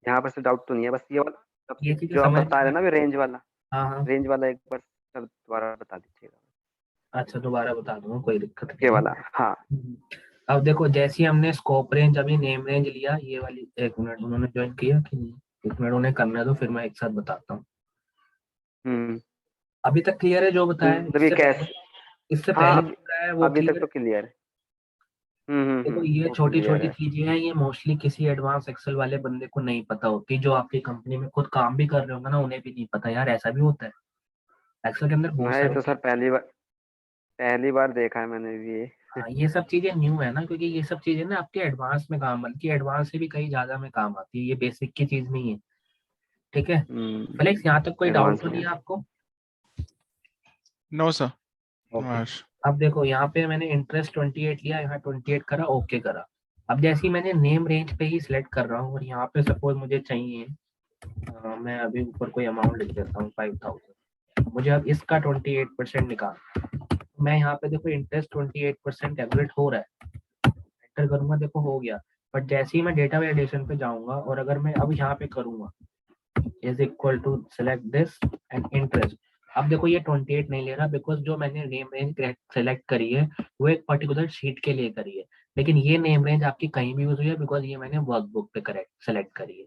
यहाँ पर से डाउट तो नहीं है, बस ये वाला ये चीजें जो आप समझ बता में। रहे हैं ना, रेंज वाला, हाँ हाँ। रेंज वाला एक बार सर दोबारा बता दीजिएगा। अच्छा दोबारा बता दूंगा, कोई दिक्कत ये नहीं है। वाला, हाँ। अब देखो जैसे ही हमने स्कोप रेंज अभी नेम रेंज लिया, ये वाली, एक मिनट, उन्होंने ज्वाइन किया कि नहीं? एक मिनट उन्हें करना दो, फिर मैं एक साथ बताता हूँ। हम्म। अभी तक क्लियर है जो बताया है? मतलब ये कैसे? इससे हाँ, पहले जो बताया है वो अभी तक क्लियर तो है? क्लियर है। देखो ये वो छोटी क्लियर छोटी है। चीजें हैं, ये मोस्टली किसी एडवांस एक्सेल वाले बंदे को नहीं पता होती, जो आपकी कंपनी में खुद काम भी कर रहे होंगे ना, उन्हें भी नहीं पता यार ऐसा भी होता है। एक्सेल के अंदर बहुत मैं ये सारे। तो सर पहली बार देखा है मैंने भी ये। हाँ, ये सब चीजें न्यू है ना, क्योंकि ये सब चीजें ना आपके एडवांस में काम, बल्कि एडवांस से भी कहीं ज्यादा में काम आती है, ये बेसिक की चीज नहीं है। ठीक है। फ्लेक्स, यहाँ तक कोई डाउट एडवांस तो नहीं में। है आपको? No sir, no okay. आश। अब देखो यहाँ पे मैंने इंटरेस्ट 28 लिया, यहाँ 28 करा, ओके करा। अब जैसे ही मैंने नेम रेंज पे ही सिलेक्ट कर रहा हूँ, और यहाँ पे सपोज मुझे चाहिए, मैं अभी ऊपर कोई अमाउंट लिख देता हूँ 5000, मुझे अब इसका 28% निकाल। मैं यहाँ पे देखो इंटरेस्ट 28% कैलकुलेट हो रहा है, एंटर करूंगा, देखो हो गया। बट जैसे ही मैं डेटा वैलिडेशन पे जाऊंगा, और अगर मैं अब यहाँ पे करूंगा is equal to select this and interest, अब देखो ये 28 नहीं ले रहा, बिकॉज जो मैंने नेम रेंज सेलेक्ट करी है वो एक पर्टिकुलर शीट के लिए करी है। लेकिन ये नेम रेंज आपकी कहीं भी यूज हुई है, बिकॉज ये मैंने वर्कबुक पे करेक्ट सेलेक्ट करी है।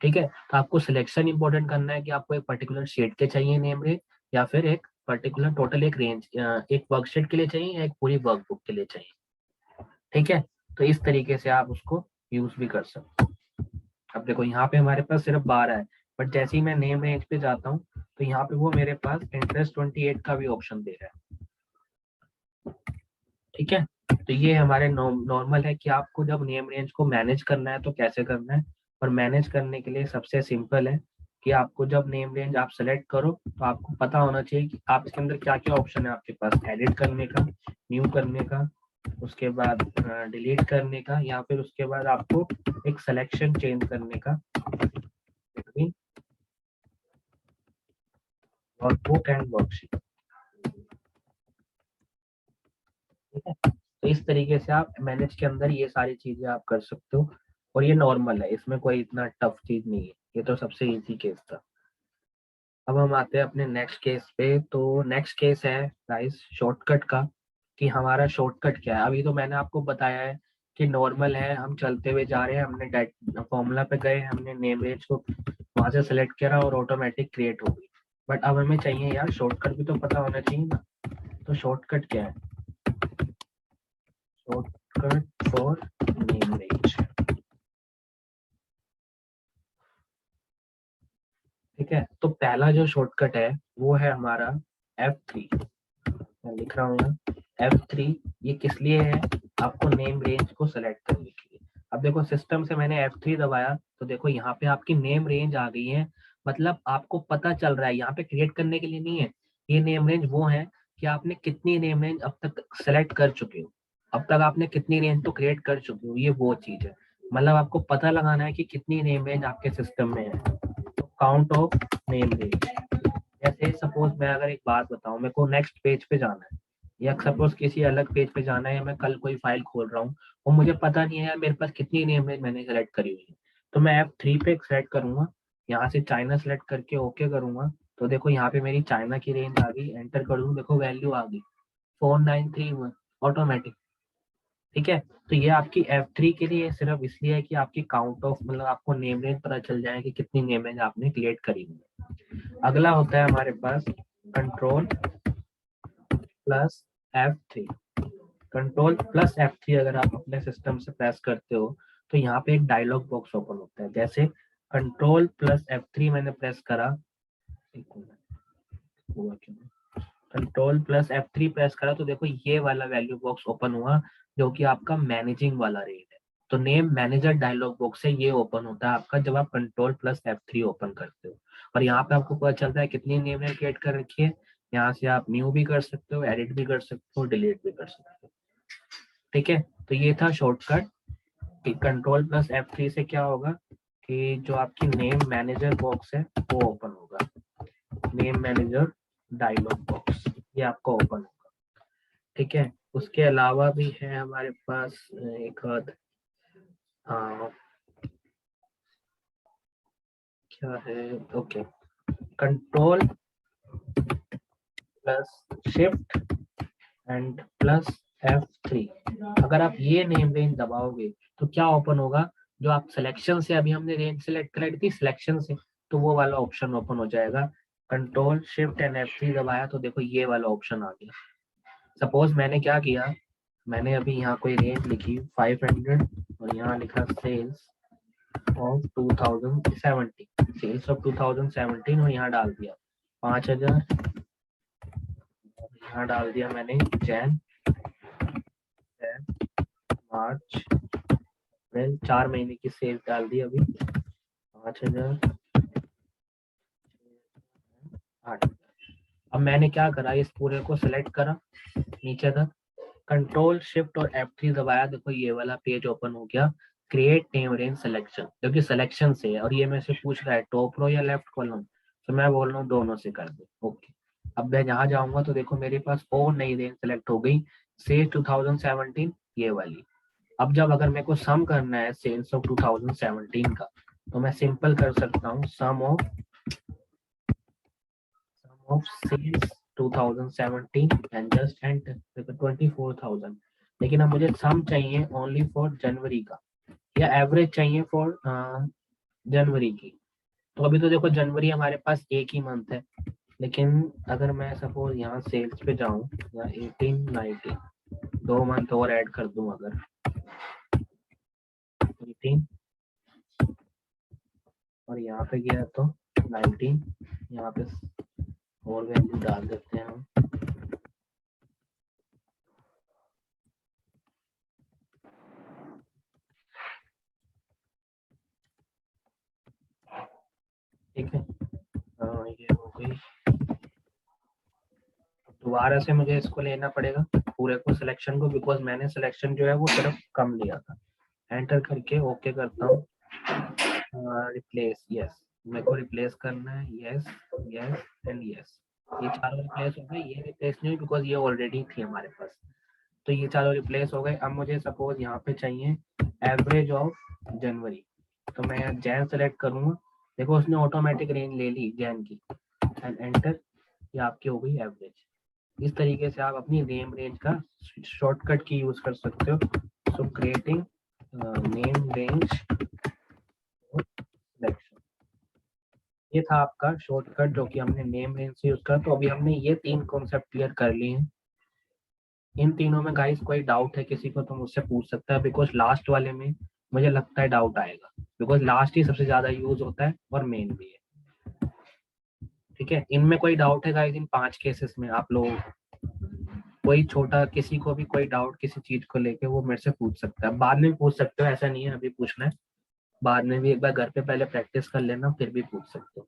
ठीक है। तो आपको सिलेक्शन इंपॉर्टेंट करना है कि आपको एक पर्टिकुलर शीट के चाहिए नेम रेंज, या फिर एक पर्टिकुलर टोटल एक रेंज, एक वर्कशीट के लिए चाहिए या एक पूरी वर्कबुक के लिए चाहिए। ठीक है। तो इस तरीके से आप उसको यूज भी कर सकते हो। अब देखो यहाँ पे हमारे पास सिर्फ 12 है, बट जैसे ही मैं नेम रेंज पे जाता हूँ, तो यहाँ पे वो मेरे पास इंटरेस्ट 28 का भी ऑप्शन दे रहा है। ठीक है। तो ये हमारे नॉर्मल है कि आपको जब नेम रेंज को मैनेज करना है तो कैसे करना है। और मैनेज करने के लिए सबसे सिंपल है कि आपको जब नेम रेंज आप सेलेक्ट करो, तो आपको पता होना चाहिए कि आप इसके अंदर क्या क्या ऑप्शन है आपके पास, एडिट करने का, न्यू करने का, उसके बाद डिलीट करने का, या फिर उसके बाद आपको एक सिलेक्शन चेंज करने का बिटवीन वर्कबुक एंड वर्कशीट। ठीक है। तो इस तरीके से आप मैनेज के अंदर ये सारी चीजें आप कर सकते हो, और ये नॉर्मल है, इसमें कोई इतना टफ चीज नहीं है, ये तो सबसे इजी केस था। अब हम आते हैं अपने नेक्स्ट केस पे। तो नेक्स्ट केस है गाइस शॉर्टकट का, कि हमारा शॉर्टकट क्या है। अभी तो मैंने आपको बताया है कि नॉर्मल है, हम चलते हुए जा रहे हैं, हमने फॉर्मूला पे गए, हमने नेम रेंज को वहां से सेलेक्ट करा और ऑटोमेटिक क्रिएट हो गई। बट अब हमें चाहिए यार शॉर्टकट भी तो पता होना चाहिए ना। तो शॉर्टकट क्या है? Shortcut for name range. ठीक है। तो पहला जो शॉर्टकट है वो है हमारा F3। मैं लिख रहा हूँ ना, F3। ये किस लिए है? आपको नेम रेंज को सेलेक्ट करने के लिए। अब देखो सिस्टम से मैंने F3 दबाया, तो देखो यहाँ पे आपकी नेम रेंज आ गई है। मतलब आपको पता चल रहा है, यहाँ पे क्रिएट करने के लिए नहीं है। ये नेम रेंज वो है कि आपने कितनी नेम रेंज अब तक सेलेक्ट कर चुके हो, अब तक आपने कितनी रेंज तो क्रिएट कर चुके हो, ये वो चीज है। मतलब आपको पता लगाना है कि कितनी नेम रेंज आपके सिस्टम में है। तो काउंट ऑफ नेम रेंज। जैसे सपोज मैं अगर एक बात बताऊं, मेरे को नेक्स्ट पेज पे जाना है, या सपोज किसी अलग पेज पे जाना है, या मैं कल कोई फाइल खोल रहा हूँ और मुझे पता नहीं है यार मेरे पास कितनी नेम रेंज मैंने सेलेक्ट करी हुई है, तो मैं F3 पे सेलेक्ट करूंगा, यहाँ से चाइना सेलेक्ट करके ओके करूंगा। तो देखो यहाँ पे मेरी चाइना की रेंज आ गई, एंटर कर दूं, देखो वैल्यू आ गई 4931 ऑटोमेटिक। ठीक है। तो ये आपकी F3 के लिए सिर्फ इसलिए है कि आपकी काउंट ऑफ, मतलब आपको नेम रेंज पता चल जाए कि कितनी नेम रेंज आपने क्रिएट करी हुई है। अगला होता है हमारे पास control plus F3। Control plus F3 अगर आप अपने सिस्टम से प्रेस करते हो, तो यहाँ पे एक डायलॉग बॉक्स ओपन होता है। जैसे कंट्रोल प्लस F3 मैंने प्रेस करा, हुआ क्यों? कंट्रोल प्लस F3 प्रेस करा, तो देखो ये वाला वैल्यू बॉक्स ओपन हुआ, जो कि आपका मैनेजिंग वाला रेट है। तो नेम मैनेजर डायलॉग बॉक्स है, ये ओपन होता है आपका जब आप कंट्रोल प्लस F3 ओपन करते हो। और यहाँ पे आपको पता चलता है कितनी नेम ने क्रिएट कर रखी है। यहाँ से आप न्यू भी कर सकते हो, एडिट भी कर सकते हो, डिलीट भी कर सकते हो। ठीक है। तो ये था शॉर्टकट कि कंट्रोल प्लस F3 से क्या होगा कि जो आपकी नेम मैनेजर बॉक्स है वो ओपन होगा, नेम मैनेजर डायलॉग बॉक्स, ये आपका ओपन होगा। ठीक है। उसके अलावा भी है हमारे पास एक आध, हाँ, क्या है, okay, control plus shift and plus F3। अगर आप ये नेम रेंज दबाओगे तो क्या ओपन होगा, जो आप सिलेक्शन से अभी हमने रेंज सेलेक्ट करी थी सिलेक्शन से, तो वो वाला ऑप्शन ओपन हो जाएगा। कंट्रोल शिफ्ट एंड F3 दबाया तो देखो ये वाला ऑप्शन आ गया। सपोज मैंने क्या किया, मैंने अभी यहाँ कोई रेंज लिखी 500 और यहाँ लिखा सेल्स ऑफ 2017, सेल्स ऑफ 2017 और यहाँ डाल दिया 5000, यहाँ डाल दिया मैंने जैन मार्च अप्रैल, 4 महीने की सेल डाल दी अभी 5000, 8। अब मैंने क्या करा, इस पूरे को सिलेक्ट करा नीचे तक, कंट्रोल शिफ्ट और F3 दबाया, देखो ये वाला पेज ओपन हो गया, क्रिएट नेम रेंज सिलेक्शन, क्योंकि सिलेक्शन से है और ये मेरे से पूछ रहा है टॉप रो या लेफ्ट कॉलम, तो मैं बोल रहा हूँ दोनों से कर दे। ओके, अब मैं जहाँ जाऊंगा तो देखो मेरे पास और नई रेंज सेलेक्ट हो गई, सेल्स 2017 ये वाली। अब जब अगर मेरे को सम करना है सेल्स ऑफ 2017 का, तो मैं सिंपल कर सकता हूँ sum of sales 2017 and just enter, देखो 24,000। लेकिन अब मुझे सम चाहिए ओनली फॉर जनवरी का, या एवरेज चाहिए फॉर जनवरी की। तो अभी तो देखो जनवरी हमारे पास एक ही मंथ है, लेकिन अगर मैं सपोज यहाँ सेल्स पे जाऊँ या 18 19 2 मंथ और ऐड कर दूं, अगर 18 और यहाँ पे गया तो 19, यहाँ पे और वैल्यू डाल देते हैं हम। ठीक है, ये हो गई। दोबारा से मुझे इसको लेना पड़ेगा पूरे को, सिलेक्शन को, बिकॉज मैंने सिलेक्शन जो है वो सिर्फ कम लिया था। एंटर करके ओके करता हूँ, रिप्लेस, यस, मेरे को रिप्लेस करना है, यस यस एंड यस। ये चारों रिप्लेस हो गए, ये रिप्लेस नहीं हुई बिकॉज ये ऑलरेडी थी हमारे पास, तो ये चारों रिप्लेस हो गए। अब मुझे सपोज यहाँ पे चाहिए एवरेज ऑफ जनवरी, तो मैं यहाँ जैन सेलेक्ट करूंगा, देखो उसने ऑटोमेटिक रेंज ले ली जैन की, एंड एंटर, ये आपकी हो गई एवरेज। इस तरीके से आप अपनी नेम रेंज का शॉर्टकट की यूज कर सकते हो। सो क्रिएटिंग नेम रेंज सिलेक्शन, ये था आपका शॉर्टकट जो कि हमने नेम रेंज से यूज करा। तो अभी हमने ये 3 कॉन्सेप्ट क्लियर कर लिए हैं। इन तीनों में गाइस कोई डाउट है किसी को तो मुझसे पूछ सकता है, बिकॉज लास्ट वाले में मुझे लगता है डाउट आएगा, बिकॉज लास्ट ही सबसे ज्यादा यूज होता है और मेन भी है। ठीक है, इनमें कोई डाउट है गाइस, इन 5 केसेस में आप लोग कोई छोटा, किसी को भी कोई डाउट किसी चीज को लेके वो मेरे से पूछ सकता है, बाद में भी पूछ सकते हो, ऐसा नहीं है अभी पूछना है, बाद में भी एक बार घर पे पहले प्रैक्टिस कर लेना फिर भी पूछ सकते हो।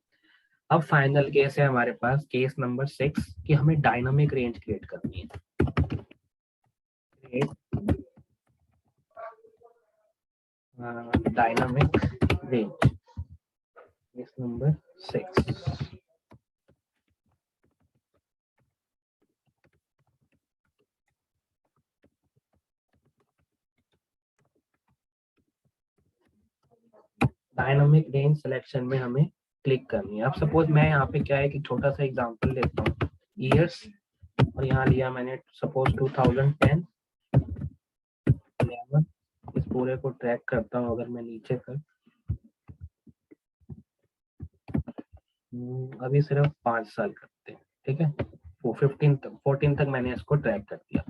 अब फाइनल केस है हमारे पास, केस नंबर 6, कि हमें डायनामिक रेंज क्रिएट करनी है। Dynamic range, case number 6। Dynamic range selection में हमें क्लिक करनी है। अब सपोज मैं यहाँ पे क्या है कि छोटा सा एग्जांपल लेता हूँ, ईयर्स, और यहाँ लिया मैंने सपोज 2010 11, इस पूरे को ट्रैक करता हूँ। अगर मैं नीचे कर अभी सिर्फ 5 साल करते हैं, ठीक है, वो 14 तक मैंने इसको ट्रैक कर दिया।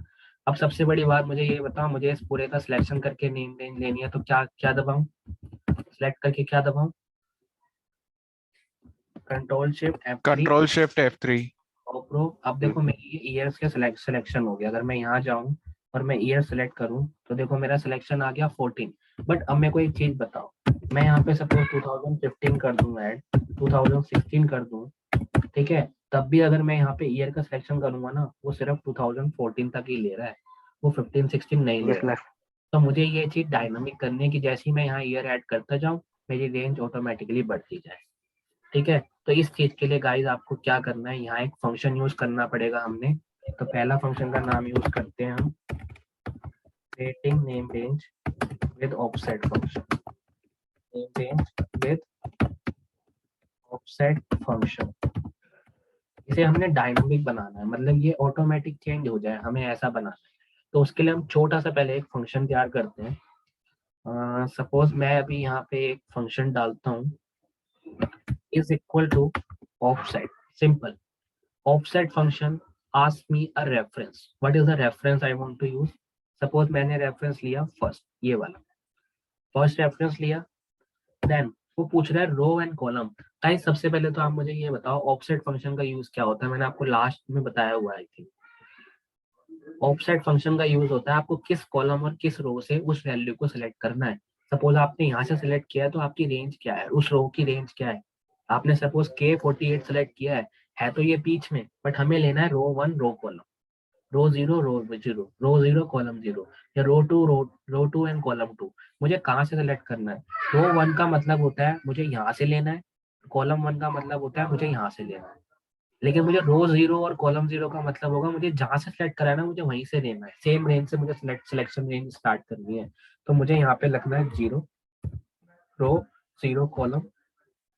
अब सबसे बड़ी बात मुझे ये बताओ, मुझे इस पूरे का सिलेक्शन करके नेम रेंज लेनी है, तो क्या क्या दबाऊं, सिलेक्ट करके क्या दबाऊं, कंट्रोल शिफ्ट F3। प्रो। अब देखो मेरी ये ईयर्स के सिलेक्शन हो गया, अगर मैं यहाँ जाऊं और मैं ईयर सेलेक्ट करूं तो देखो मेरा सिलेक्शन आ गया 14। बट अब मेरे को एक चीज बताओ, मैं यहाँ पे सपोज 2015 कर दूं ऐड, 2016 कर दूं, ठीक है, तब भी अगर मैं यहाँ पे ईयर का सिलेक्शन करूंगा ना, वो सिर्फ 2014 तक ही ले रहा है, वो 15 16 नहीं ले रहा है। तो मुझे ये चीज डायनामिक करनी है कि जैसे ही मैं यहाँ ईयर ऐड करता जाऊँ मेरी रेंज ऑटोमेटिकली बढ़ती जाए। ठीक है, तो इस चीज के लिए गाइस आपको क्या करना है, यहाँ एक फंक्शन यूज करना पड़ेगा हमने। तो पहला फंक्शन का नाम यूज करते हैं हम creating name range with offset function, name range with offset function, इसे हमने डायनामिक बनाना है, मतलब ये ऑटोमेटिक चेंज हो जाए, हमें ऐसा बनाना है। तो उसके लिए हम छोटा सा पहले एक फंक्शन तैयार करते हैं। सपोज मैं अभी यहाँ पे एक फंक्शन डालता हूँ, is equal to offset, simple. Offset function ask me a reference, what is the reference I want to use. Suppose मैंने रेफरेंस लिया फर्स्ट, ये वाला फर्स्ट रेफरेंस लिया, देन वो पूछ रहा है रो एंड कॉलम। गाइस सबसे पहले तो आप मुझे ये बताओ ऑफसेट फंक्शन का यूज क्या होता है, मैंने आपको लास्ट में बताया हुआ है कि ऑफसेट फंक्शन का यूज होता है आपको किस कॉलम और किस रो से उस वैल्यू को सिलेक्ट करना है। सपोज आपने यहाँ से सिलेक्ट किया है तो आपकी रेंज क्या है, उस रो की रेंज क्या है। आपने सपोज K48 सेलेक्ट किया है तो ये बीच में, बट हमें लेना है रो 1 रो कॉलम, रो 0 रो 0, रो 0 कॉलम 0, या रो 2 एंड कॉलम 2। मुझे कहाँ से सिलेक्ट करना है। रो 1 का मतलब होता है मुझे यहाँ से लेना है, कॉलम 1 का मतलब होता है मुझे यहाँ से लेना है। लेकिन मुझे रो 0 और कॉलम 0 का मतलब होगा मुझे जहां से सिलेक्ट करा है ना मुझे वहीं से लेना है, सेम रेंज से मुझे सिलेक्शन रेंज स्टार्ट करनी है। तो मुझे यहाँ पे लगना है 0 रो 0 कॉलम।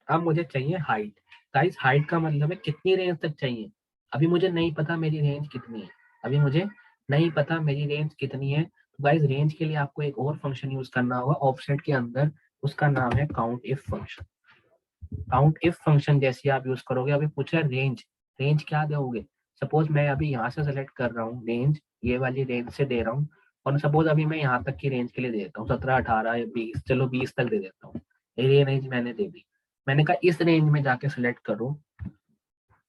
अब मुझे चाहिए हाइट। गाइस हाइट का मतलब है कितनी रेंज तक चाहिए। अभी मुझे नहीं पता मेरी रेंज कितनी है, अभी मुझे नहीं पता मेरी रेंज कितनी है। तो गाइस रेंज के लिए आपको एक और फंक्शन यूज करना होगा ऑफसेट के अंदर, उसका नाम है count if function. Count if function जैसे आप यूज करोगे, अभी पूछ रहा है रेंज, रेंज क्या दोगे। सपोज मैं अभी यहाँ से सेलेक्ट कर रहा हूँ रेंज, ये वाली रेंज से दे रहा हूँ, और सपोज अभी मैं यहाँ तक की रेंज के लिए देता हूँ 17 18 या 20, चलो 20 तक दे देता हूँ। ये रेंज मैंने दे दी, मैंने कहा इस रेंज में जाके सिलेक्ट करो।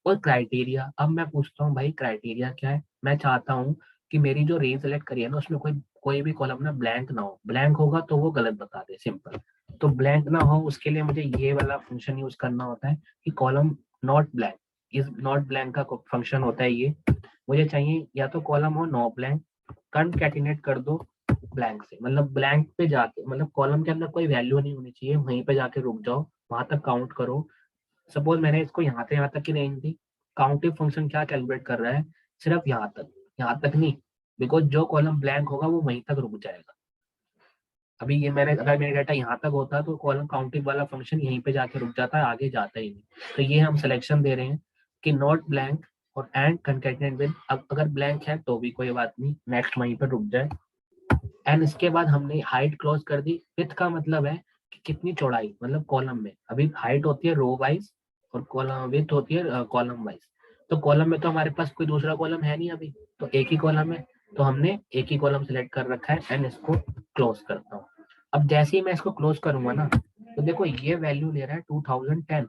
और क्राइटेरिया, अब मैं पूछता हूँ भाई क्राइटेरिया क्या है। मैं चाहता हूँ कि मेरी जो रेंज सेलेक्ट करी है ना उसमें कोई कोई भी कॉलम ना ब्लैंक ना हो, ब्लैंक होगा तो वो गलत बता दे, सिंपल। तो ब्लैंक ना हो उसके लिए मुझे ये वाला फंक्शन यूज करना होता है कि कॉलम नॉट ब्लैंक, इस नॉट ब्लैंक का फंक्शन होता है ये। मुझे चाहिए या तो कॉलम हो नो ब्लैंक, कंकैटिनेट कर दो ब्लैंक से, मतलब ब्लैंक पे जाके, मतलब कॉलम के अंदर कोई वैल्यू नहीं होनी चाहिए, वहीं पे जाके रुक जाओ, वहां तक काउंट करो। सपोज मैंने इसको यहाँ से यहाँ तक की रेंज दी, काउंटिव फंक्शन क्या कैलकुलेट कर रहा है, सिर्फ यहाँ तक नहीं, बिकॉज जो कॉलम ब्लैंक होगा वो वहीं तक रुक जाएगा। अभी ये मैंने, अगर मेरा डाटा यहाँ तक होता तो कॉलम काउंटिव वाला फंक्शन यहीं पे जाके रुक जाता है, आगे जाता ही नहीं। तो ये हम सिलेक्शन दे रहे हैं कि नॉट ब्लैंक और एंड कंकैटिनेट विद, अब अगर ब्लैंक है तो भी कोई बात नहीं, नेक्स्ट वहीं पर रुक जाए। एंड इसके बाद हमने हाइट क्लोज कर दी। विथ का मतलब है कि कितनी चौड़ाई, मतलब कॉलम में अभी हाइट होती है रो वाइज और कॉलम विथ होती है कॉलम वाइज। तो कॉलम में तो हमारे पास कोई दूसरा कॉलम है नहीं अभी, तो एक ही कॉलम है, तो हमने एक ही कॉलम सेलेक्ट कर रखा है एंड इसको क्लोज करता हूँ। अब जैसे ही मैं इसको क्लोज करूंगा ना, तो देखो ये वैल्यू ले रहा है 2010,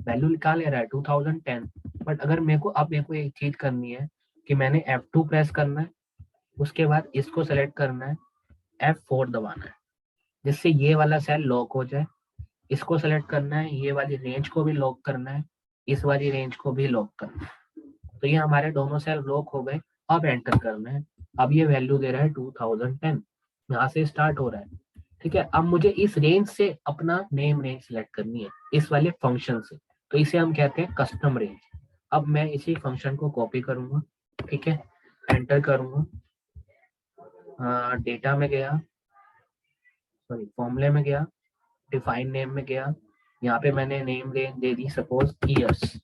वैल्यू क्या ले रहा है 2010। बट अगर मेरे को एक चीज करनी है कि मैंने F2 प्रेस करना है, उसके बाद इसको सेलेक्ट करना है, F4 दबाना है, जिससे ये वाला सेल लॉक हो जाए। इसको सेलेक्ट करना है, ये वाली रेंज को भी लॉक करना है, इस वाली रेंज को भी लॉक करना है। तो ये हमारे दोनों सेल लॉक हो गए। अब एंटर करना है। अब ये वैल्यू दे रहा है 2010, यहाँ से स्टार्ट हो रहा है। ठीक है, अब मुझे इस रेंज से अपना नेम रेंज सेलेक्ट करनी है, इस वाले फंक्शन से, तो इसे हम कहते हैं कस्टम रेंज। अब मैं इसी फंक्शन को कॉपी करूंगा, ठीक है, एंटर करूंगा, डेटा में गया, सॉरी फॉर्मूले में गया, डिफाइन नेम में गया, यहाँ पे मैंने name range they the suppose years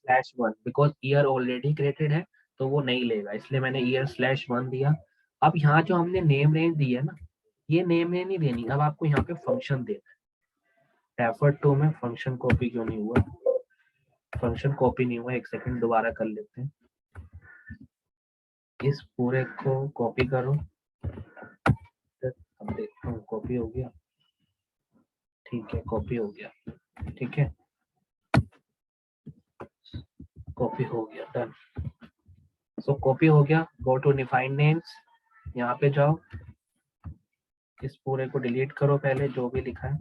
/1, because year already created है तो वो नहीं लेगा, इसलिए मैंने ईयर/1 दिया। अब यहाँ जो हमने नेम रेंज दी है ना, ये नेम रेंज नहीं देनी, अब आपको यहाँ पे फंक्शन देना है। रेफर टू में फंक्शन कॉपी क्यों नहीं हुआ, फंक्शन कॉपी नहीं हुआ, एक सेकंड दोबारा कर लेते हैं। इस पूरे को कॉपी करो, अब देखता हूँ कॉपी हो गया, ठीक है कॉपी हो गया, ठीक है कॉपी हो गया, डन। सो कॉपी हो गया, गो टू डिफाइन नेम्स, यहाँ पे जाओ, इस पूरे को डिलीट करो पहले जो भी लिखा है,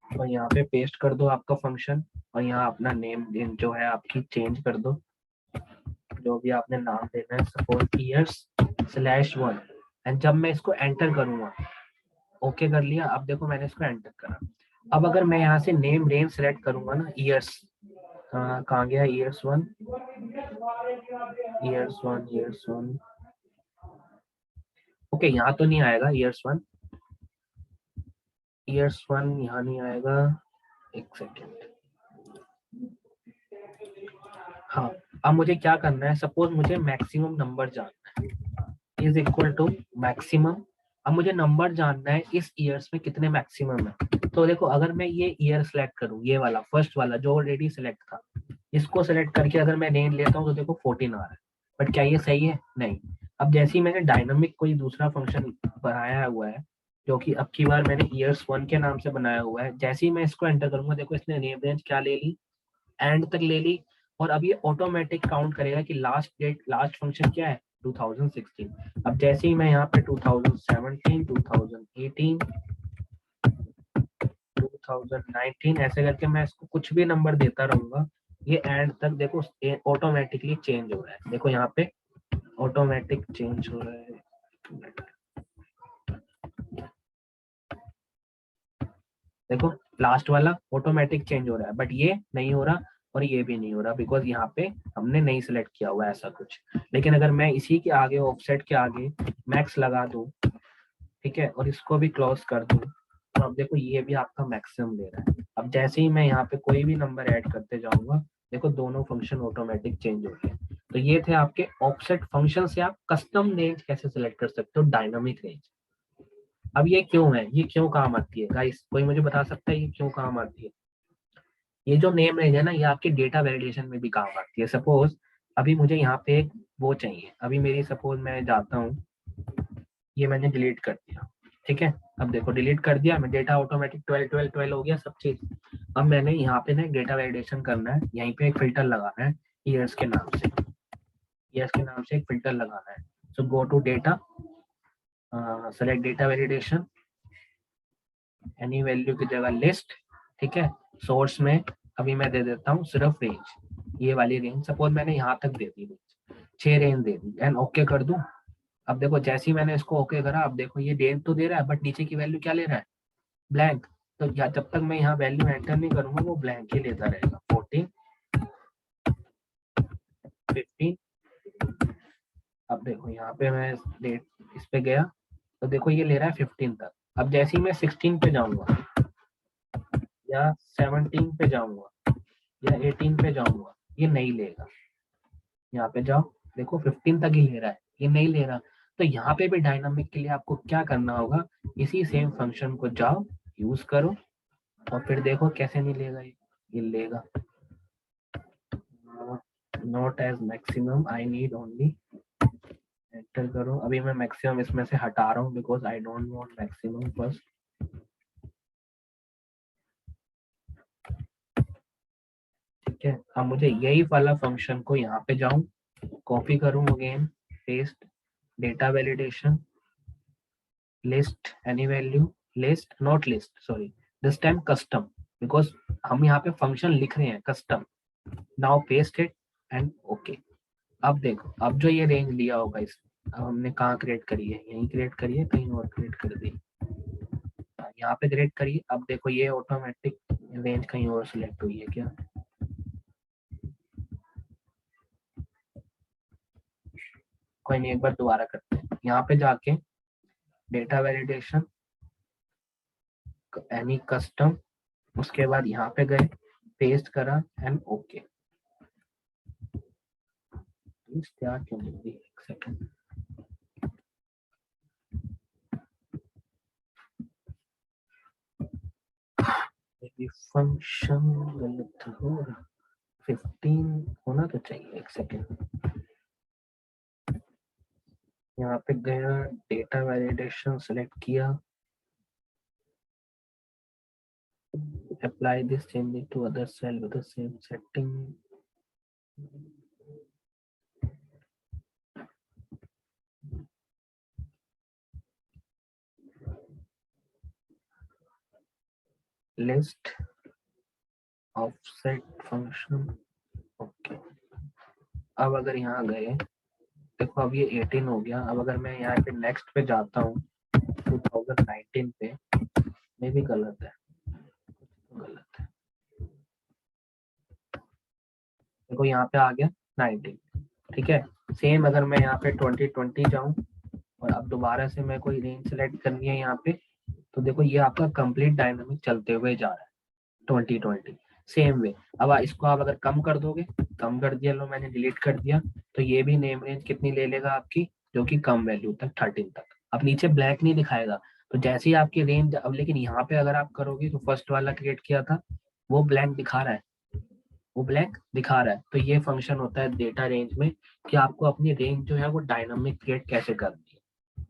और यहाँ पे पेस्ट कर दो आपका फंक्शन, और यहाँ अपना नेम जो है आपकी चेंज कर दो, जो भी आपने नाम देना है, सपोज ईयर्स/1। एंड जब मैं इसको एंटर करूंगा, ओके कर लिया, अब देखो मैंने इसको एंटर करा। अब अगर मैं यहाँ से नेम रेंज सेलेक्ट करूंगा ना, ईयर्स कहाँ गया, ईयर्स 1 ओके, यहाँ तो नहीं आएगा ईयर्स 1, ईयर्स 1 यहाँ नहीं आएगा, एक सेकेंड। हाँ, अब मुझे क्या करना है, सपोज मुझे मैक्सिमम नंबर जानना है, इज इक्वल टू मैक्सिमम। अब मुझे नंबर जानना है इस ईयर्स में कितने मैक्सिमम है। तो देखो अगर मैं ये ईयर सेलेक्ट करूँ, ये वाला फर्स्ट वाला जो ऑलरेडी सिलेक्ट था, इसको सेलेक्ट करके अगर मैं रेंज लेता हूँ तो देखो 14 आ रहा है। बट क्या ये सही है? नहीं। अब जैसे ही मैंने डायनामिक कोई दूसरा फंक्शन बनाया हुआ है, जो कि अब की बार मैंने ईयर्स 1 के नाम से बनाया हुआ है, जैसे ही मैं इसको एंटर करूंगा, देखो इसने नेम रेंज क्या ले ली, एंड तक ले ली। और अब ये ऑटोमेटिक काउंट करेगा कि लास्ट डेट, लास्ट फंक्शन क्या है, 2016। अब जैसे ही मैं यहाँ पे 2017, 2018, 2019 ऐसे करके मैं इसको कुछ भी नंबर देता रहूंगा, ये एंड तक देखो ऑटोमेटिकली चेंज हो रहा है। देखो यहाँ पे ऑटोमेटिक चेंज हो रहा है, देखो लास्ट वाला ऑटोमेटिक चेंज हो रहा है, बट ये नहीं हो रहा और ये भी नहीं हो रहा, बिकॉज यहाँ पे हमने नहीं सिलेक्ट किया हुआ ऐसा कुछ। लेकिन अगर मैं इसी के आगे, ऑफसेट के आगे मैक्स लगा दूं, ठीक है, और इसको भी क्लोज कर दूं, तो अब देखो ये भी आपका मैक्सिमम दे रहा है। अब जैसे ही मैं यहाँ पे कोई भी नंबर ऐड करते जाऊंगा, देखो दोनों फंक्शन ऑटोमेटिक चेंज हो गए। तो ये थे आपके ऑफसेट फंक्शन से आप कस्टम रेंज कैसे सिलेक्ट कर सकते हो, डायनामिक रेंज। अब ये क्यों है, ये क्यों काम आती है गाइस, कोई मुझे बता सकता है ये क्यों काम आती है? ये जो नेम रेंज है ना, ये आपके डेटा वैलिडेशन में भी काम आती है। सपोज अभी मुझे यहाँ पे एक वो चाहिए, अभी मेरी सपोज मैं जाता हूँ, ये मैंने डिलीट कर दिया, ठीक है। अब देखो डिलीट कर दिया मैं, डेटा ऑटोमेटिक 12 12 12 हो गया सब चीज। अब मैंने यहाँ पे ना डेटा वैलिडेशन करना है, यहीं पे एक फिल्टर लगाना है ईयर्स के नाम से, ईयर्स के नाम से एक फिल्टर लगाना है। So go to data, select data validation, any value की जगह लिस्ट, ठीक है। सोर्स में अभी मैं दे देता हूँ सिर्फ रेंज, ये वाली रेंज सपोज मैंने यहाँ तक दे दी, 6 range they the, and okay कर दूं। अब देखो जैसे ही मैंने इसको ओके करा, अब देखो ये रेंज तो दे रहा है, बट नीचे की वैल्यू क्या ले रहा है, ब्लैंक। तो जब तक मैं यहाँ वैल्यू एंटर नहीं करूंगा वो ब्लैंक ही लेता रहेगा। 14, 15, अब देखो यहाँ पे मैं डेट इस पे गया तो देखो ये ले रहा है 15 तक। अब जैसे ही मैं 16 पे जाऊंगा या 17 पे जाऊंगा या 18 पे जाऊंगा, ये नहीं लेगा। यहाँ पे जाओ, देखो 15 तक ही ले रहा है, ये नहीं ले रहा। तो यहाँ पे भी डायनामिक के लिए आपको क्या करना होगा, इसी सेम फंक्शन को जाओ, यूज करो, और फिर देखो कैसे नहीं लेगा, ये लेगा। Not as maximum, I need only, enter करो। अभी मैं मैक्सिमम इसमें से हटा रहा हूँ because I don't want maximum first, ठीक है। अब मुझे यही वाला फंक्शन को यहाँ पे जाऊं, कॉपी करूं, again paste, data validation, list, any value, list not list, sorry this time custom, because हम यहाँ पे फंक्शन लिख रहे हैं custom. Now paste it and okay. अब देखो, अब जो ये रेंज लिया होगा इसमें, अब हमने कहाँ क्रिएट करी है, यहीं क्रिएट करी है, कहीं और क्रिएट कर दी, यहाँ पे क्रिएट करिए। अब देखो ये ऑटोमेटिक रेंज कहीं और सिलेक्ट हुई है क्या, कोई नहीं, एक बार दोबारा करते हैं। यहाँ पे जाके डेटा वैलिडेशन, एनी कस्टम, उसके बाद यहाँ पे गए, पेस्ट करा एंड ओके। क्या क्यों नहीं हुई, एक सेकंड, फंक्शन गलत हो रहा, 15 होना तो चाहिए, एक सेकंड। यहाँ पे गया, डेटा वैलिडेशन सेलेक्ट किया, apply this change to other cell with the same setting, list, offset function, okay. अब अगर यहाँ गए, देखो अब ये 18 हो गया। अब अगर मैं यहाँ पे नेक्स्ट पे जाता हूँ 2019 पे, में भी गलत है, गलत है, देखो यहाँ पे आ गया 19, ठीक है। सेम अगर मैं यहाँ पे 2020 जाऊँ और अब दोबारा से मैं कोई रेंज सेलेक्ट करनी है यहाँ पे, तो देखो ये आपका कंप्लीट डायनामिक चलते हुए जा रहा है 2020 सेम वे। अब इसको आप अगर कम कर दोगे, कम कर दिया, लो मैंने डिलीट कर दिया, तो ये भी नेम रेंज कितनी ले लेगा आपकी, जो कि कम वैल्यू तक 13 तक। अब नीचे ब्लैक नहीं दिखाएगा, तो जैसे ही आपकी रेंज, अब लेकिन यहाँ पे अगर आप करोगे तो फर्स्ट वाला क्रिएट किया था वो ब्लैंक दिखा रहा है, वो ब्लैंक दिखा रहा है। तो ये फंक्शन होता है डेटा रेंज में कि आपको अपनी रेंज जो है वो डायनामिक क्रिएट कैसे करनी है।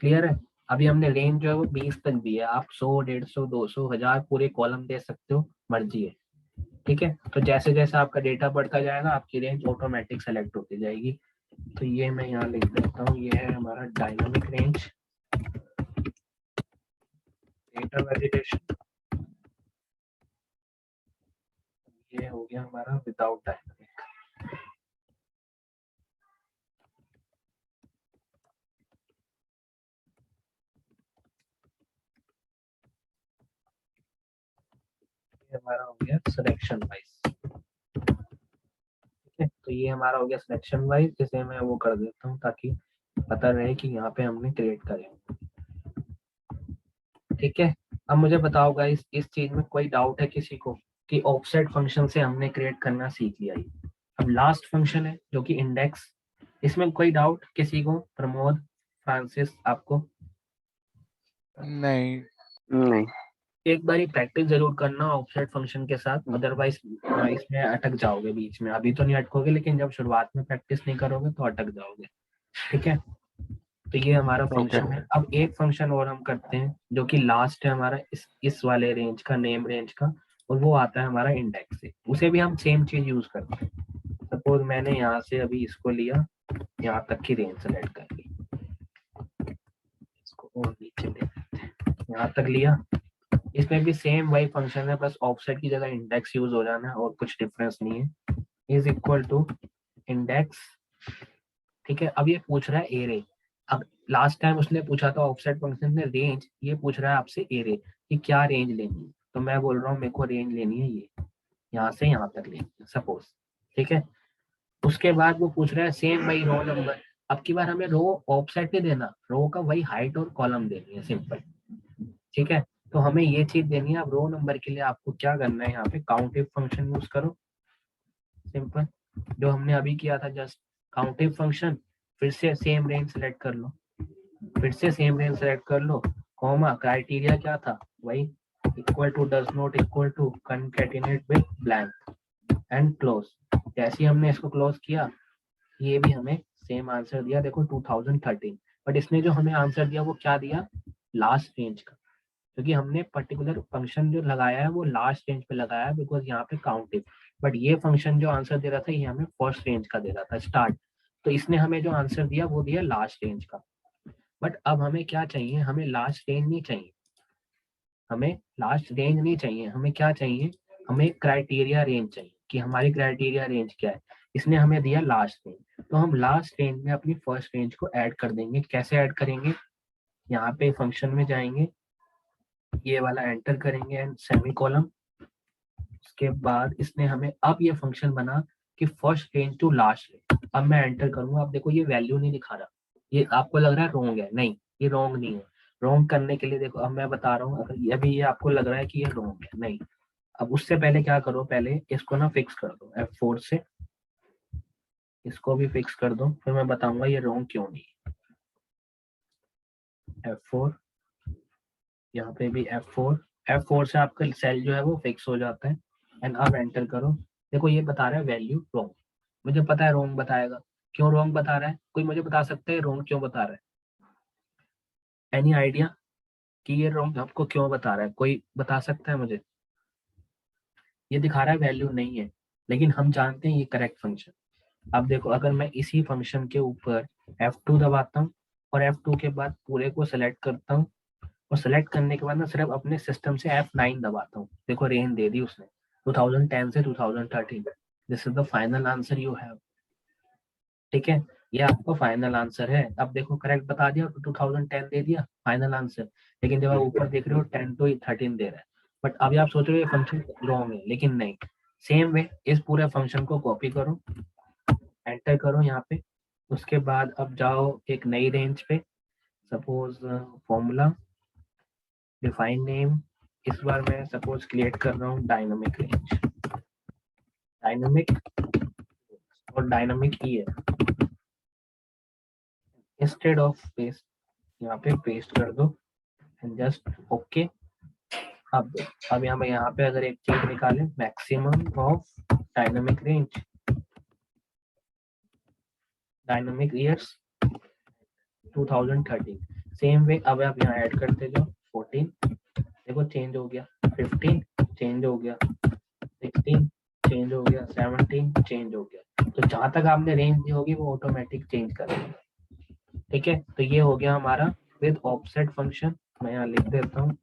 क्लियर है? अभी हमने रेंज जो है वो 20 तक दी है, आप 100, 150, 200, 1000 पूरे कॉलम दे सकते हो, मर्जी है। ठीक है, तो जैसे जैसे आपका डेटा बढ़ता जाएगा आपकी रेंज ऑटोमेटिक सेलेक्ट होती जाएगी। तो ये मैं यहाँ लिख देता हूँ, ये है हमारा डायनामिक रेंज डेटा वैलिडेशन। ये हो गया हमारा विदाउट डायनामिक। ये हमारा हो गया सिलेक्शन वाइज। ठीक है, तो ये हमारा हो गया सिलेक्शन वाइज, जिसे मैं वो कर देता हूँ ताकि पता रहे कि यहाँ पे हमने क्रिएट करे। ठीक है, अब मुझे बताओ गाइस, इस चीज में कोई डाउट है किसी को कि ऑफसेट फंक्शन से हमने क्रिएट करना सीख लिया ही। अब लास्ट फंक्शन है जो कि इंडेक्स, इसमें कोई डाउट किसी को? प्रमोद, फ्रांसिस, आपको? नहीं। नहीं। एक बारी प्रैक्टिस जरूर करना ऑफसेट फंक्शन के साथ, अदरवाइज इसमें अटक जाओगे बीच में। अभी तो नहीं अटकोगे, लेकिन जब शुरुआत में प्रैक्टिस नहीं करोगे तो अटक जाओगे। ठीक है, तो ये हमारा ठीक है। फंक्शन है। अब एक फंक्शन और हम करते हैं जो कि लास्ट है हमारा इस वाले रेंज का, नेम रेंज का, और वो आता है हमारा इंडेक्स से। उसे भी हम सेम चीज यूज करते हैं। सपोज मैंने यहाँ से अभी इसको लिया, यहाँ तक की रेंज सेलेक्ट कर ली, इसको और नीचे ले, यहाँ तक लिया। इसमें भी सेम वही फंक्शन है, बस ऑफसेट की जगह इंडेक्स यूज हो जाना है और कुछ डिफरेंस नहीं है। Is equal to index. ठीक है, अब ये पूछ रहा है एरे। अब लास्ट टाइम उसने पूछा था ऑफसेट फंक्शन में रेंज, ये पूछ रहा है आपसे एरे कि क्या रेंज लेनी है। तो मैं बोल रहा हूँ मेरे को रेंज लेनी है ये, यहाँ से यहाँ तक लेनी है सपोज। ठीक है, उसके बाद वो पूछ रहा है सेम वही रो नंबर। अब की बार हमें रो ऑफसेट नहीं देना, रो का वही हाइट और कॉलम देनी है, सिंपल। ठीक है, तो हमें ये चीज देनी है। अब रो नंबर के लिए आपको क्या करना है, यहाँ पे काउंट इफ फंक्शन यूज करो, सिंपल, जो हमने अभी किया था जस्ट। काउंट इफ फंक्शन, फिर से सेम रेंज सेलेक्ट कर लो, फिर से सेम रेंज सेलेक्ट कर लो, कॉमा, क्राइटेरिया क्या था वही, equal to does not equal to concatenate with blank and close. जैसे ही हमने इसको क्लोज किया, ये भी हमें सेम आंसर दिया, देखो 2013। बट इसने जो हमें आंसर दिया वो क्या दिया, लास्ट रेंज का, क्योंकि हमने पर्टिकुलर फंक्शन जो लगाया है वो लास्ट रेंज पे लगाया है, बिकॉज यहाँ पे काउंट इफ। बट ये फंक्शन जो आंसर दे रहा था ये हमें फर्स्ट रेंज का दे रहा था, स्टार्ट। तो इसने हमें जो आंसर दिया वो दिया लास्ट रेंज का। बट अब हमें क्या चाहिए, हमें लास्ट रेंज नहीं चाहिए, हमें लास्ट रेंज नहीं चाहिए, हमें क्या चाहिए, हमें क्राइटेरिया रेंज चाहिए कि हमारी क्राइटेरिया रेंज क्या है। इसने हमें दिया लास्ट रेंज, तो हम लास्ट रेंज में अपनी फर्स्ट रेंज को ऐड कर देंगे। कैसे ऐड करेंगे, यहाँ पे फंक्शन में जाएंगे, ये वाला एंटर करेंगे एंड सेमी कॉलम। उसके बाद इसने हमें अब ये फंक्शन बना कि first range to last range. अब मैं एंटर करूंगा, अब देखो ये वैल्यू नहीं दिखा रहा, ये आपको लग रहा है रोंग है, नहीं ये रोंग नहीं है। रोंग करने के लिए देखो अब मैं बता रहा हूँ, अगर अभी ये आपको लग रहा है कि ये रोंग है, नहीं। अब उससे पहले क्या करो, पहले इसको ना फिक्स कर दो F4 से, इसको भी फिक्स कर दो, फिर मैं बताऊंगा ये रोंग क्यों नहीं है। F4, यहाँ पे भी F4, F4 से आपका सेल जो है वो फिक्स हो जाता है। एंड अब एंटर करो, देखो ये बता रहा है वैल्यू रोंग। मुझे पता है रोंग बताएगा, क्यों रोंग बता रहा है, कोई मुझे बता सकता है रोंग क्यों बता रहा है? एनी आइडिया कि ये रोंग आपको क्यों बता रहा है, कोई बता सकता है मुझे? ये दिखा रहा है वैल्यू नहीं है, लेकिन हम जानते हैं ये करेक्ट फंक्शन। अब देखो अगर मैं इसी फंक्शन के ऊपर F2 दबाता हूँ और F2 के बाद पूरे को सेलेक्ट करता हूँ, और सेलेक्ट करने के बाद ना सिर्फ अपने सिस्टम से F9 दबाता हूँ, देखो रेंज दे दी उसने 2010 से 2013। This is the final answer you have. ठीक है, ये आपका फाइनल आंसर है। अब देखो करेक्ट बता दिया, 2010 दे दिया फाइनल आंसर, लेकिन जब आप ऊपर देख रहे हो 10 to 13 दे रहा है। बट अभी आप सोच रहे हो ये फंक्शन रॉन्ग है, लेकिन नहीं। सेम वे इस पूरे फंक्शन को कॉपी करो, एंटर करो यहाँ पे। उसके बाद अब जाओ एक नई रेंज पे, सपोज फॉर्मूला, डिफाइन नेम, इस बार मैं सपोज क्रिएट कर रहा हूँ डायनामिक रेंज, डायनामिक और डायनामिक ई है, इंस्टेड ऑफ पेस्ट यहाँ पे पेस्ट कर दो एंड जस्ट ओके। अब यहाँ पे अगर एक चीज निकाले, maximum of dynamic range, dynamic years 2013, same way अब आप यहाँ ऐड करते जाओ 14, देखो चेंज हो गया, 15 चेंज हो गया, 16 चेंज हो गया, 17 चेंज हो गया। तो जहां तक आपने रेंज दी होगी वो ऑटोमेटिक चेंज करेगा। ठीक है, तो ये हो गया हमारा विद ऑफसेट फंक्शन। मैं यहाँ लिख देता हूँ,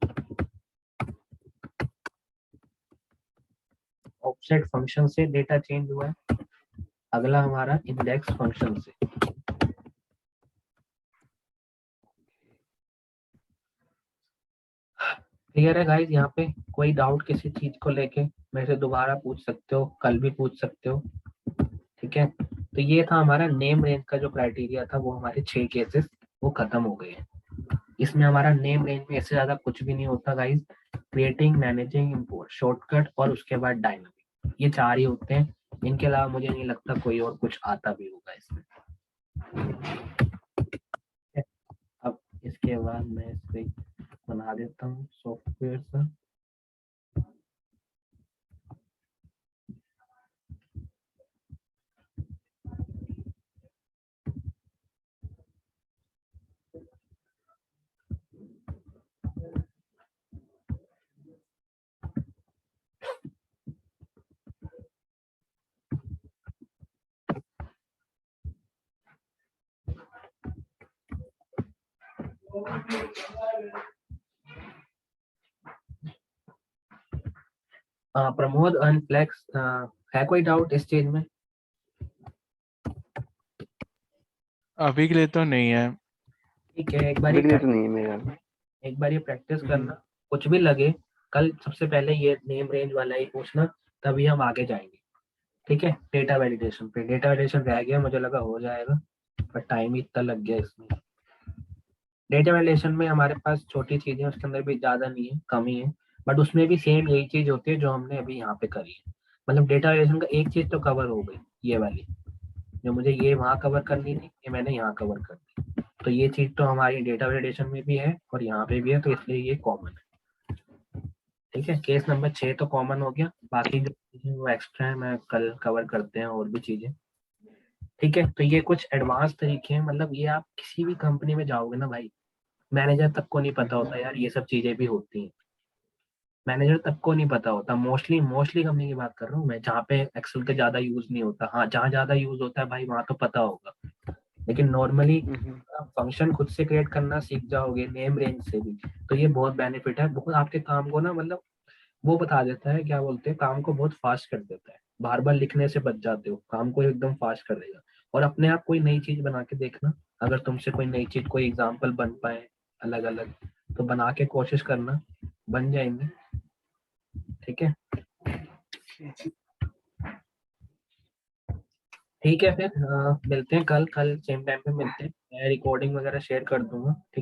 ऑफसेट फंक्शन से डेटा चेंज हुआ है। अगला हमारा इंडेक्स फंक्शन से। क्लियर है गाइस? यहाँ पे कोई डाउट किसी चीज को लेके मेरे से दोबारा पूछ सकते हो, कल भी पूछ सकते हो। ठीक है, तो ये था हमारा नेम रेंज का जो क्राइटेरिया था, वो हमारे 6 केसेस वो खत्म हो गए हैं। इसमें हमारा नेम रेंज में इससे ज्यादा कुछ भी नहीं होता guys, creating, managing, import, shortcut और उसके बाद डायनामिक, ये 4 ही होते हैं। इनके अलावा मुझे नहीं लगता कोई और कुछ आता भी होगा इसमें। अब इसके बाद मैं इसे बना देता हूँ सॉफ्टवेयर सा। प्रमोद अनफ्लेक्स, है कोई डाउट इस चीज में? अभी के लिए तो नहीं है। ठीक है, एक बार अभी के लिए तो नहीं है मेरा। एक बार ये प्रैक्टिस करना, कुछ भी लगे कल सबसे पहले ये नेम रेंज वाला ही पूछना, तभी हम आगे जाएंगे। ठीक है, डेटा वैलिडेशन पे, डेटा वैलिडेशन रह गया, मुझे लगा हो जाएगा पर टाइम ही इतना लग गया इसमें। डेटा वैलिडेशन में हमारे पास छोटी चीजें, उसके अंदर भी ज्यादा नहीं है, कम ही है, बट उसमें भी सेम यही चीज होती है जो हमने अभी यहाँ पे करी है। मतलब डेटा वैलिडेशन का एक चीज तो कवर हो गई, ये वाली जो मुझे ये वहाँ कवर करनी थी, ये मैंने यहाँ कवर कर दी। तो ये चीज तो हमारी डेटा वैलिडेशन में भी है और यहाँ पे भी है, तो इसलिए ये कॉमन है। ठीक है, केस नंबर 6 तो कॉमन हो गया, बाकी जो चीजें वो एक्स्ट्रा है, मैं कल कवर करते हैं और भी चीजें। ठीक है, तो ये कुछ एडवांस तरीके हैं, मतलब ये आप किसी भी कंपनी में जाओगे ना भाई, मैनेजर तक को नहीं पता होता यार ये सब चीजें भी होती हैं। मैनेजर तक को नहीं पता होता, मोस्टली मोस्टली कंपनी की बात कर रहा हूँ मैं, जहाँ पे एक्सेल का ज्यादा यूज नहीं होता। हाँ, जहाँ ज्यादा यूज होता है भाई वहाँ तो पता होगा, लेकिन नॉर्मली फंक्शन खुद से क्रिएट करना सीख जाओगे नेम रेंज से भी, तो ये बहुत बेनिफिट है, बहुत आपके काम को ना, मतलब वो बता देता है, क्या बोलते हैं, काम को बहुत फास्ट कर देता है। बार बार लिखने से बच जाते हो, काम को एकदम फास्ट कर देगा। और अपने आप कोई नई चीज बना के देखना, अगर तुमसे कोई नई चीज, कोई एग्जांपल बन पाए अलग अलग, तो बना के कोशिश करना, बन जाएंगे। ठीक है, ठीक है फिर मिलते हैं कल, सेम टाइम पे मिलते हैं। मैं रिकॉर्डिंग वगैरह शेयर कर दूंगा। ठीक है।